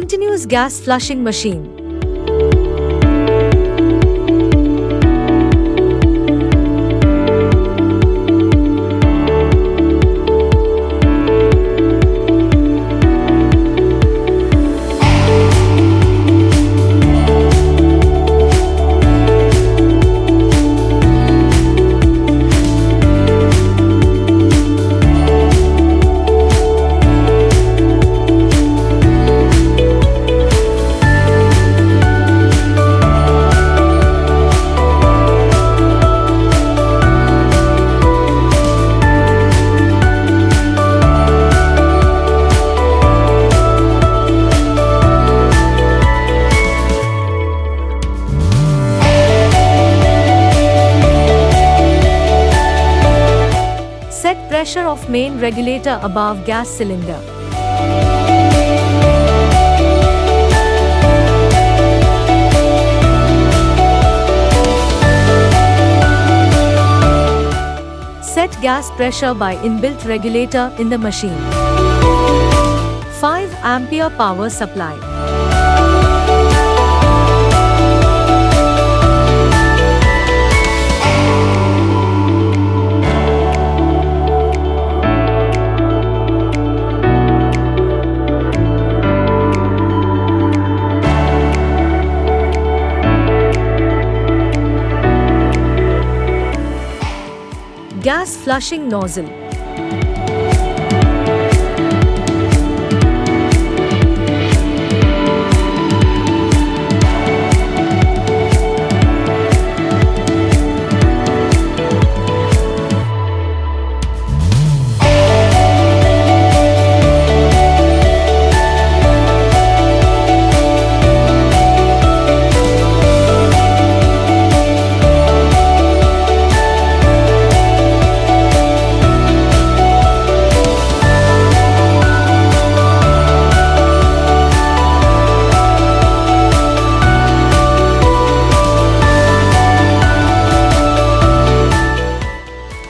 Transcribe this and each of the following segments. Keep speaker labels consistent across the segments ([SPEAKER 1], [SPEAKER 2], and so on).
[SPEAKER 1] Continuous gas flushing machine. Set pressure of main regulator above gas cylinder. Set gas pressure by inbuilt regulator in the machine. 5 ampere power supply. Gas flushing nozzle.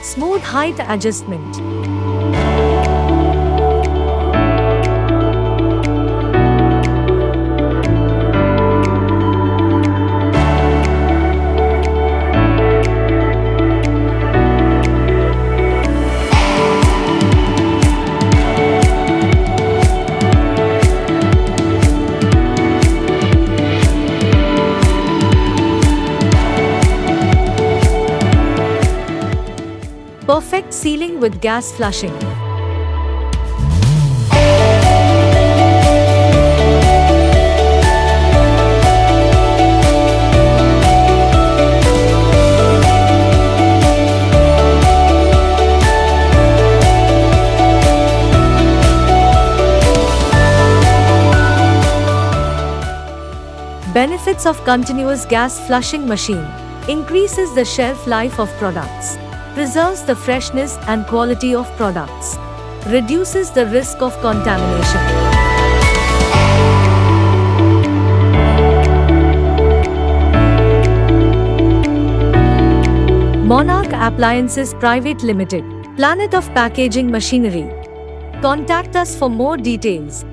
[SPEAKER 1] Smooth height adjustment. Perfect sealing with gas flushing. Benefits of continuous gas flushing machine. Increases the shelf life of products. Preserves the freshness and quality of products. Reduces the risk of contamination. Monarch Appliances Private Limited, Planet of Packaging Machinery. Contact us for more details.